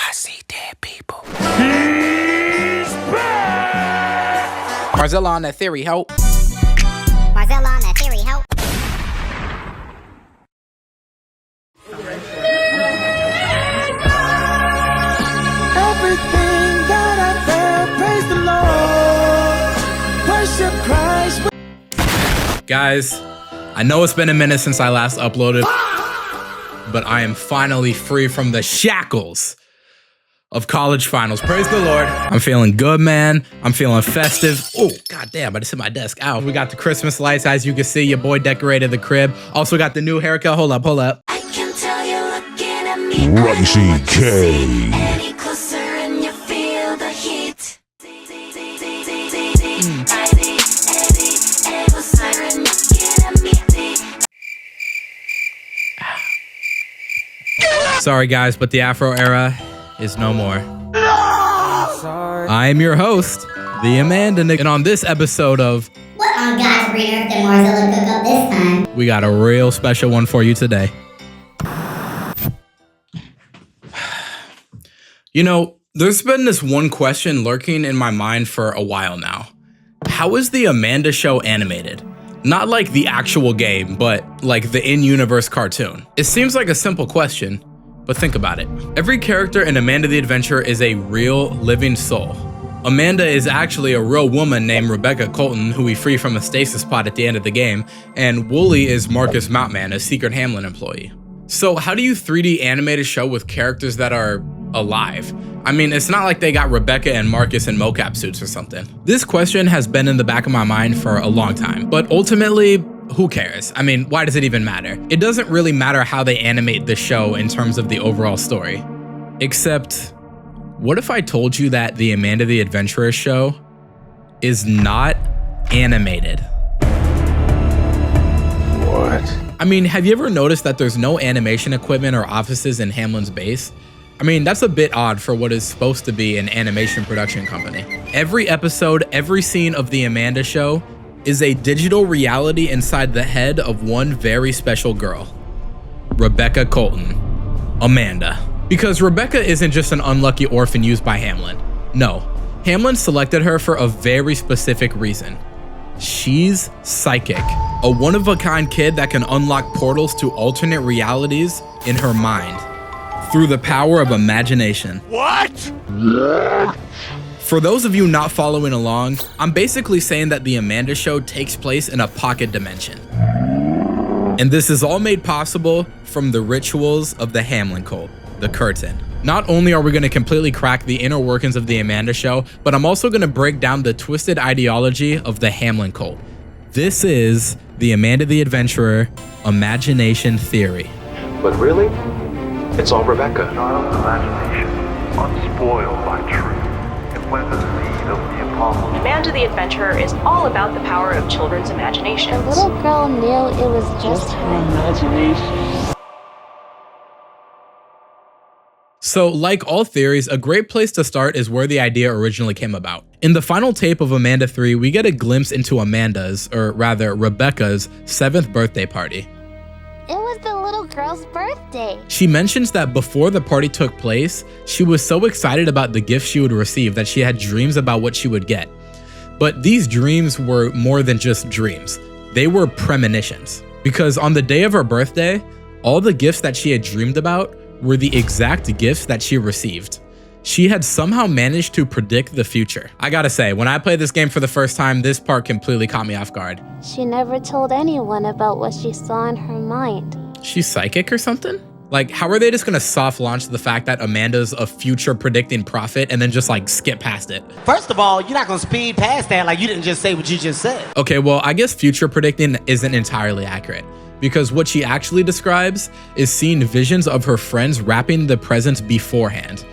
I see dead people. He's back! Marcella on that theory, help. Marcella on that theory, help. Everything that I felt, praise the Lord, worship Christ. Guys, I know it's been a minute since I last uploaded, but I am finally free from the shackles of college finals. Praise the Lord. I'm feeling good, man. I'm feeling festive. Oh, goddamn, I just hit my desk. Ow. We got the Christmas lights. As you can see, your boy decorated the crib. Also got the new haircut. Hold up. I can tell you're looking at me. Runchy K. Any closer and you feel the heat. Sorry, guys, but the Afro era is no more. I am your host, the Amanda Nick, and on this episode of What on God's green earth did Marcella cook up this time? we got a real special one for you today. You know, there's been this one question lurking in my mind for a while now. How is the Amanda Show animated? Not like the actual game, but like the in-universe cartoon. It seems like a simple question, but think about it. Every character in Amanda the Adventurer is a real living soul. Amanda is actually a real woman named Rebecca Colton, who we free from a stasis pod at the end of the game, and Wooly is Marcus Mountman, a secret Hameln employee. So how do you 3D animate a show with characters that are alive? I mean, it's not like they got Rebecca and Marcus in mocap suits or something. This question has been in the back of my mind for a long time, but ultimately, who cares? I mean, why does it even matter? It doesn't really matter how they animate the show in terms of the overall story. Except, what if I told you that the Amanda the Adventurer show is not animated? What? I mean, have you ever noticed that there's no animation equipment or offices in Hameln's base? I mean, that's a bit odd for what is supposed to be an animation production company. Every episode, every scene of the Amanda Show is a digital reality inside the head of one very special girl, Rebecca Colton, Amanda. Because Rebecca isn't just an unlucky orphan used by Hameln. No, Hameln selected her for a very specific reason. She's psychic, a one-of-a-kind kid that can unlock portals to alternate realities in her mind through the power of imagination. What? For those of you not following along, I'm basically saying that the Amanda Show takes place in a pocket dimension. And this is all made possible from the rituals of the Hameln cult, the curtain. Not only are we going to completely crack the inner workings of the Amanda Show, but I'm also going to break down the twisted ideology of the Hameln cult. This is the Amanda the Adventurer Imagination Theory. But really, it's all Rebecca. Child of imagination, unspoiled by truth, and when the seed of the Apollo. Amanda the Adventurer is all about the power of children's imaginations. The little girl knew it was just her imagination. So, like all theories, a great place to start is where the idea originally came about. In the final tape of Amanda 3, we get a glimpse into Amanda's, or rather Rebecca's, 7th birthday party. It was the little girl's birthday. She mentions that before the party took place, she was so excited about the gifts she would receive that she had dreams about what she would get. But these dreams were more than just dreams. They were premonitions. Because on the day of her birthday, all the gifts that she had dreamed about were the exact gifts that she received. She had somehow managed to predict the future. I gotta say, when I played this game for the first time, this part completely caught me off guard. She never told anyone about what she saw in her mind. She's psychic or something? Like, how are they just gonna soft launch the fact that Amanda's a future predicting prophet and then just like skip past it? First of all, you're not gonna speed past that like you didn't just say what you just said. Okay, well, I guess future predicting isn't entirely accurate, because what she actually describes is seeing visions of her friends wrapping the presents beforehand,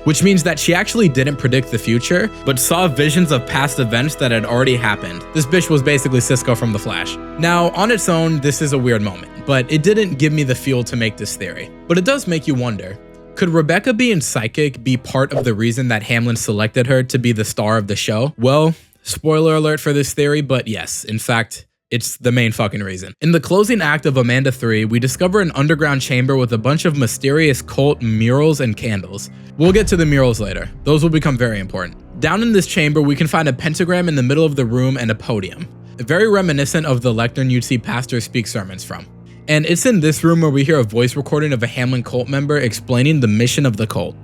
which means that she actually didn't predict the future, but saw visions of past events that had already happened. This bitch was basically Cisco from The Flash. Now, on its own, this is a weird moment, but it didn't give me the fuel to make this theory. But it does make you wonder, could Rebecca being psychic be part of the reason that Hameln selected her to be the star of the show? Well, spoiler alert for this theory, but yes, in fact, It's the main fucking reason. In the closing act of Amanda 3, we discover an underground chamber with a bunch of mysterious cult murals and candles. We'll get to the murals later. Those will become very important. Down in this chamber, we can find a pentagram in the middle of the room and a podium, very reminiscent of the lectern you'd see pastors speak sermons from. And it's in this room where we hear a voice recording of a Hameln cult member explaining the mission of the cult.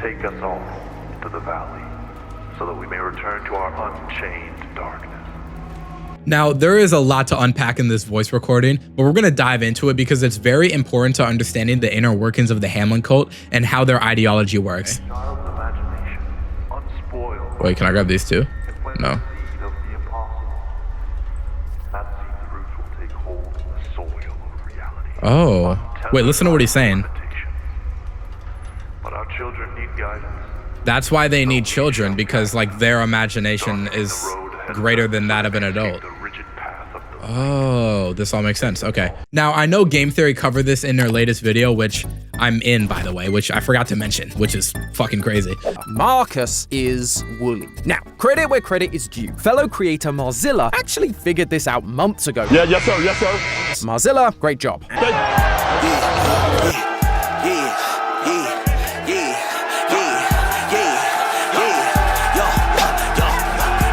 Take us all to the valley, so that we may return to our unchained darkness. Now, there is a lot to unpack in this voice recording, but we're going to dive into it because it's very important to understanding the inner workings of the Hameln cult and how their ideology works. Child's imagination, unspoiled. Wait, can I grab these two? No. Seed of the impossible. That seed's roots will take hold in the soil of reality. Oh. Wait, listen to what he's saying. But our children need guidance. That's why they need children, because like their imagination is greater than that of an adult. Oh, this all makes sense. Okay. Now, I know Game Theory covered this in their latest video, which I'm in, by the way, which I forgot to mention, which is fucking crazy. Marcus is woolly. Now, credit where credit is due. Fellow creator Marzilla actually figured this out months ago. Yeah, yes sir, yes sir. Marzilla, great job.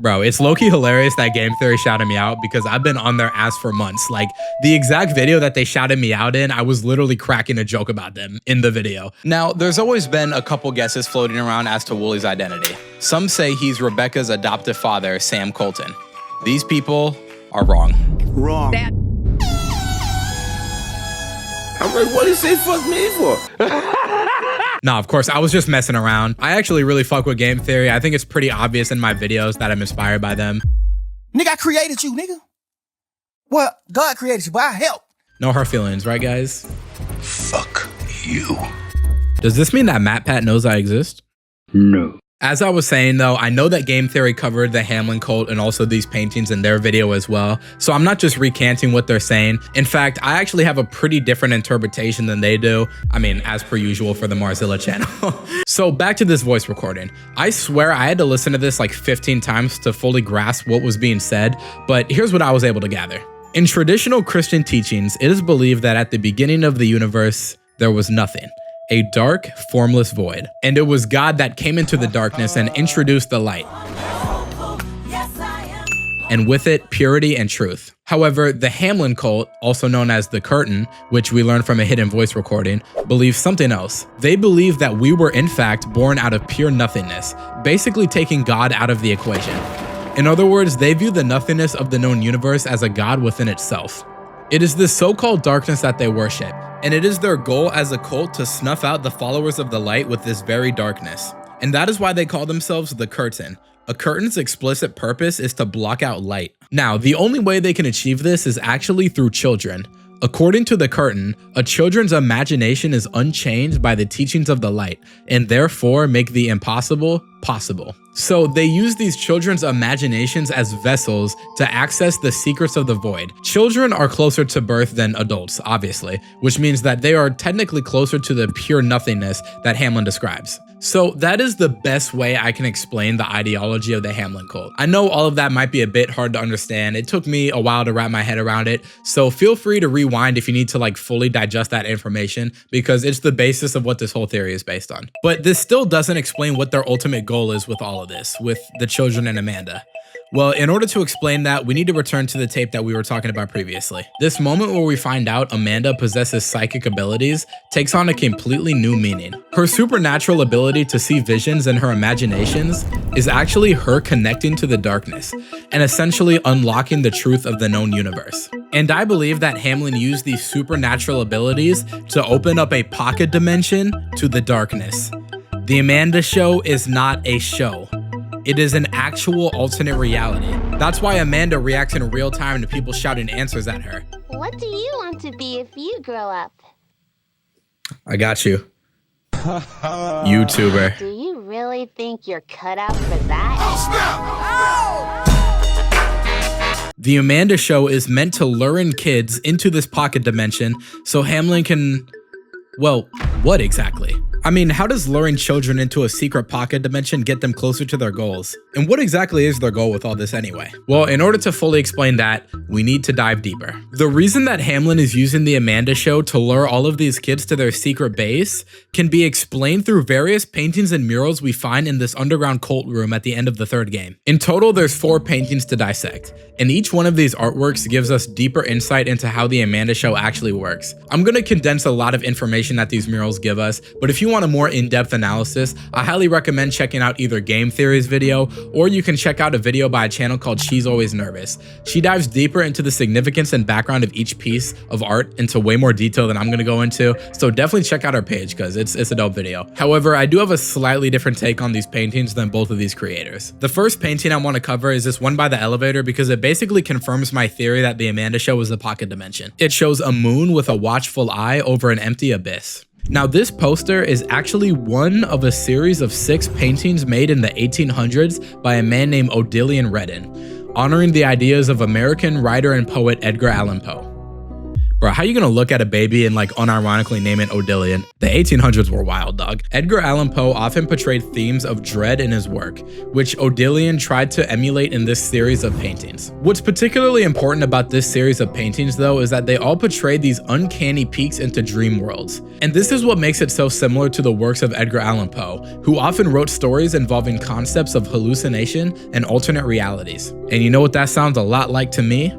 Bro, it's low-key hilarious that Game Theory shouted me out because I've been on their ass for months. Like, the exact video that they shouted me out in, I was literally cracking a joke about them in the video. Now, there's always been a couple guesses floating around as to Wooly's identity. Some say he's Rebecca's adoptive father, Sam Colton. These people are wrong. Wrong. I'm like, what did he say fuck me for? Nah, of course, I was just messing around. I actually really fuck with Game Theory. I think it's pretty obvious in my videos that I'm inspired by them. Nigga, I created you, nigga. Well, God created you, but I helped. No hard feelings, right, guys? Fuck you. Does this mean that MatPat knows I exist? No. As I was saying though, I know that Game Theory covered the Hameln cult and also these paintings in their video as well, so I'm not just recanting what they're saying. In fact, I actually have a pretty different interpretation than they do. I mean, as per usual for the Marzilla channel. So back to this voice recording. I swear I had to listen to this like 15 times to fully grasp what was being said, but here's what I was able to gather. In traditional Christian teachings, it is believed that at the beginning of the universe, there was nothing. A dark, formless void. And it was God that came into the darkness and introduced the light. And with it, purity and truth. However, the Hameln cult, also known as the Curtain, which we learned from a hidden voice recording, believes something else. They believe that we were in fact born out of pure nothingness, basically taking God out of the equation. In other words, they view the nothingness of the known universe as a God within itself. It is this so-called darkness that they worship, and it is their goal as a cult to snuff out the followers of the light with this very darkness. And that is why they call themselves the Curtain. A curtain's explicit purpose is to block out light. Now, the only way they can achieve this is actually through children. According to the Curtain, a children's imagination is unchanged by the teachings of the light, and therefore make the impossible possible. So they use these children's imaginations as vessels to access the secrets of the void. Children are closer to birth than adults, obviously, which means that they are technically closer to the pure nothingness that Hameln describes. So that is the best way I can explain the ideology of the Hameln cult. I know all of that might be a bit hard to understand. It took me a while to wrap my head around it, so feel free to rewind if you need to like fully digest that information, because it's the basis of what this whole theory is based on. But this still doesn't explain what their ultimate goal is with all of this, with the children and Amanda. Well, in order to explain that, we need to return to the tape that we were talking about previously. This moment where we find out Amanda possesses psychic abilities takes on a completely new meaning. Her supernatural ability to see visions in her imaginations is actually her connecting to the darkness and essentially unlocking the truth of the known universe. And I believe that Hameln used these supernatural abilities to open up a pocket dimension to the darkness. The Amanda Show is not a show. It is an actual alternate reality. That's why Amanda reacts in real time to people shouting answers at her. What do you want to be if you grow up? I got you. YouTuber. Do you really think you're cut out for that? Oh, snap! The Amanda Show is meant to lure in kids into this pocket dimension so Hameln can... Well, what exactly? I mean, how does luring children into a secret pocket dimension get them closer to their goals? And what exactly is their goal with all this anyway? Well, in order to fully explain that, we need to dive deeper. The reason that Hameln is using the Amanda Show to lure all of these kids to their secret base can be explained through various paintings and murals we find in this underground cult room at the end of the third game. In total, there's 4 paintings to dissect, and each one of these artworks gives us deeper insight into how the Amanda Show actually works. I'm gonna condense a lot of information that these murals give us, but if you want a more in-depth analysis, I highly recommend checking out either Game Theory's video, or you can check out a video by a channel called She's Always Nervous. She dives deeper into the significance and background of each piece of art into way more detail than I'm gonna go into, so definitely check out her page because it's a dope video. However, I do have a slightly different take on these paintings than both of these creators. The first painting I want to cover is this one by the elevator because it basically confirms my theory that the Amanda Show is a pocket dimension. It shows a moon with a watchful eye over an empty abyss. Now, this poster is actually one of a series of 6 paintings made in the 1800s by a man named Odilon Redden, honoring the ideas of American writer and poet Edgar Allan Poe. Bro, how you gonna look at a baby and like unironically name it Odilon? The 1800s were wild, dog. Edgar Allan Poe often portrayed themes of dread in his work, which Odilon tried to emulate in this series of paintings. What's particularly important about this series of paintings though is that they all portray these uncanny peeks into dream worlds. And this is what makes it so similar to the works of Edgar Allan Poe, who often wrote stories involving concepts of hallucination and alternate realities. And you know what that sounds a lot like to me?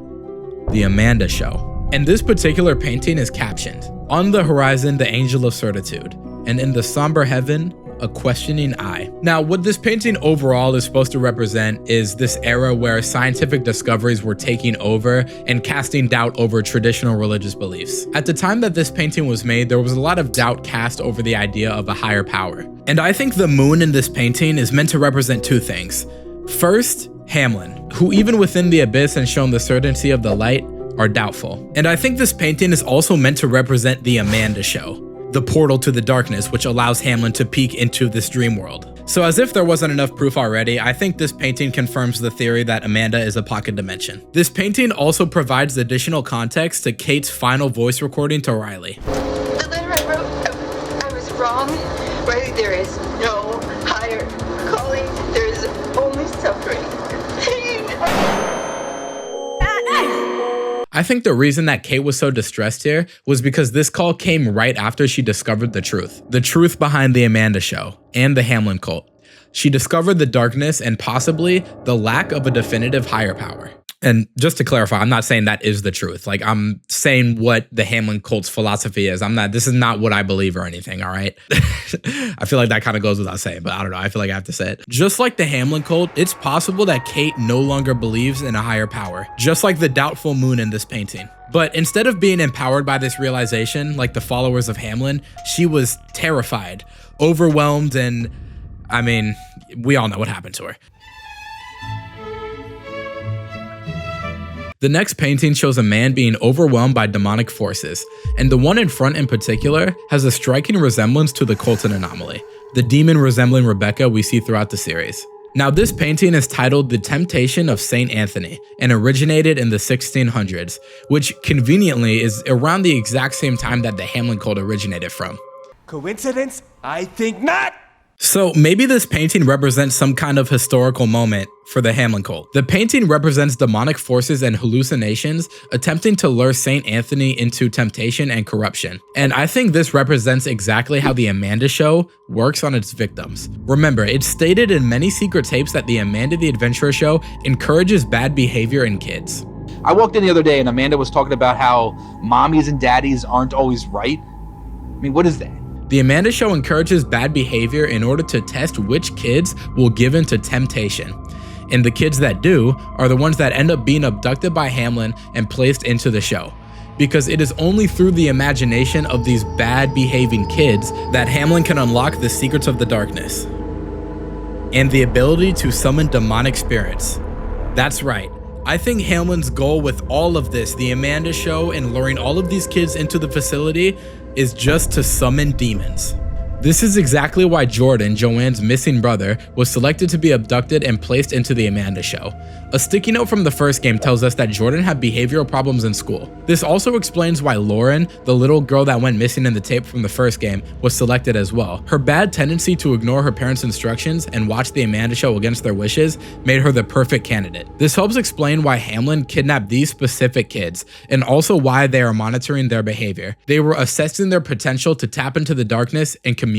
The Amanda Show. And this particular painting is captioned, "On the horizon, the angel of certitude, and in the somber heaven, a questioning eye." Now, what this painting overall is supposed to represent is this era where scientific discoveries were taking over and casting doubt over traditional religious beliefs. At the time that this painting was made, there was a lot of doubt cast over the idea of a higher power. And I think the moon in this painting is meant to represent 2 things. First, Hameln, who even within the abyss and shown the certainty of the light, are doubtful. And I think this painting is also meant to represent the Amanda Show, the portal to the darkness which allows Hameln to peek into this dream world. So as if there wasn't enough proof already, I think this painting confirms the theory that Amanda is a pocket dimension. This painting also provides additional context to Kate's final voice recording to Riley. The letter I wrote, I was wrong. Riley, there is no higher calling. There is only suffering, pain. I think the reason that Kate was so distressed here was because this call came right after she discovered the truth behind the Amanda Show and the Hameln cult. She discovered the darkness and possibly the lack of a definitive higher power. And just to clarify, I'm not saying that is the truth. Like, I'm saying what the Hameln cult's philosophy is. This is not what I believe or anything, all right? I feel like that kind of goes without saying, but I don't know. I feel like I have to say it. Just like the Hameln cult, it's possible that Kate no longer believes in a higher power, just like the doubtful moon in this painting. But instead of being empowered by this realization, like the followers of Hameln, she was terrified, overwhelmed, and I mean, we all know what happened to her. The next painting shows a man being overwhelmed by demonic forces, and the one in front in particular has a striking resemblance to the Colton anomaly, the demon resembling Rebecca we see throughout the series. Now, this painting is titled The Temptation of Saint Anthony and originated in the 1600s, which conveniently is around the exact same time that the Hameln cult originated from. Coincidence? I think not! So maybe this painting represents some kind of historical moment for the Hameln cult. The painting represents demonic forces and hallucinations attempting to lure Saint Anthony into temptation and corruption. And I think this represents exactly how the Amanda Show works on its victims. Remember, it's stated in many secret tapes that the Amanda the Adventurer Show encourages bad behavior in kids. I walked in the other day and Amanda was talking about how mommies and daddies aren't always right. I mean, what is that? The Amanda Show encourages bad behavior in order to test which kids will give in to temptation. And the kids that do are the ones that end up being abducted by Hameln and placed into the show. Because it is only through the imagination of these bad behaving kids that Hameln can unlock the secrets of the darkness. And the ability to summon demonic spirits. That's right. I think Hameln's goal with all of this, the Amanda Show and luring all of these kids into the facility, is just to summon demons. This is exactly why Jordan, Joanne's missing brother, was selected to be abducted and placed into the Amanda Show. A sticky note from the first game tells us that Jordan had behavioral problems in school. This also explains why Lauren, the little girl that went missing in the tape from the first game, was selected as well. Her bad tendency to ignore her parents' instructions and watch the Amanda Show against their wishes made her the perfect candidate. This helps explain why Hameln kidnapped these specific kids, and also why they are monitoring their behavior. They were assessing their potential to tap into the darkness and commune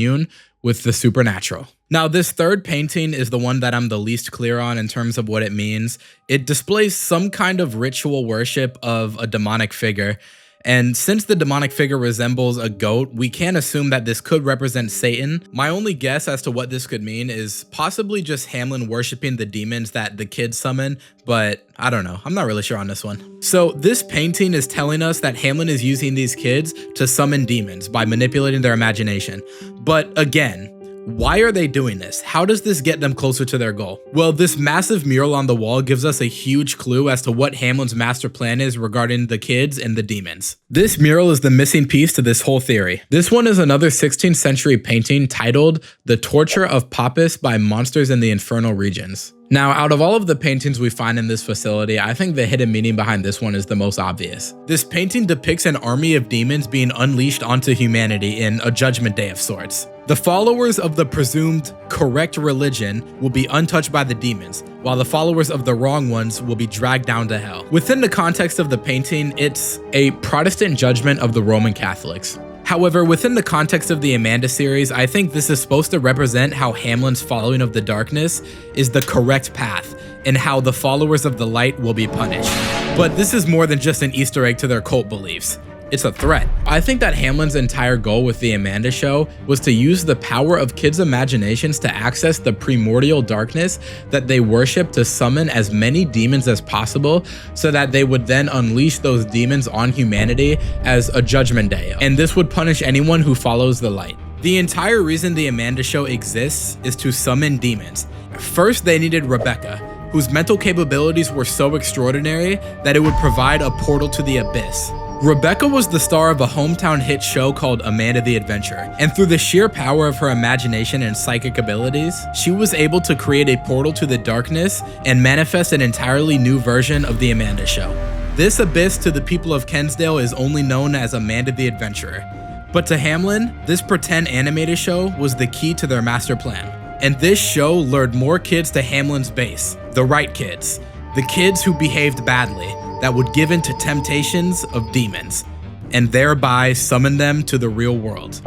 with the supernatural. Now, this third painting is the one that I'm the least clear on in terms of what it means. It displays some kind of ritual worship of a demonic figure. And since the demonic figure resembles a goat, we can assume that this could represent Satan. My only guess as to what this could mean is possibly just Hameln worshiping the demons that the kids summon, but I don't know. I'm not really sure on this one. So this painting is telling us that Hameln is using these kids to summon demons by manipulating their imagination. But again, why are they doing this? How does this get them closer to their goal? Well, this massive mural on the wall gives us a huge clue as to what Hameln's master plan is regarding the kids and the demons. This mural is the missing piece to this whole theory. This one is another 16th century painting titled The Torture of Papists by Monsters in the Infernal Regions. Now, out of all of the paintings we find in this facility, I think the hidden meaning behind this one is the most obvious. This painting depicts an army of demons being unleashed onto humanity in a judgment day of sorts. The followers of the presumed correct religion will be untouched by the demons, while the followers of the wrong ones will be dragged down to hell. Within the context of the painting, it's a Protestant judgment of the Roman Catholics. However, within the context of the Amanda series, I think this is supposed to represent how Hameln's following of the darkness is the correct path, and how the followers of the light will be punished. But this is more than just an Easter egg to their cult beliefs. It's a threat. I think that Hameln's entire goal with the Amanda Show was to use the power of kids' imaginations to access the primordial darkness that they worship, to summon as many demons as possible, so that they would then unleash those demons on humanity as a judgment day. And this would punish anyone who follows the light. The entire reason the Amanda Show exists is to summon demons. First, they needed Rebecca, whose mental capabilities were so extraordinary that it would provide a portal to the abyss. Rebecca was the star of a hometown hit show called Amanda the Adventurer, and through the sheer power of her imagination and psychic abilities, she was able to create a portal to the darkness and manifest an entirely new version of the Amanda Show. This abyss to the people of Kensdale is only known as Amanda the Adventurer, but to Hameln, this pretend animated show was the key to their master plan. And this show lured more kids to Hameln's base, the right kids, the kids who behaved badly, that would give in to temptations of demons, and thereby summon them to the real world.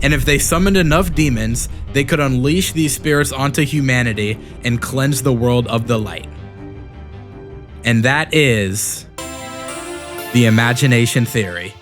And if they summoned enough demons, they could unleash these spirits onto humanity and cleanse the world of the light. And that is the imagination theory.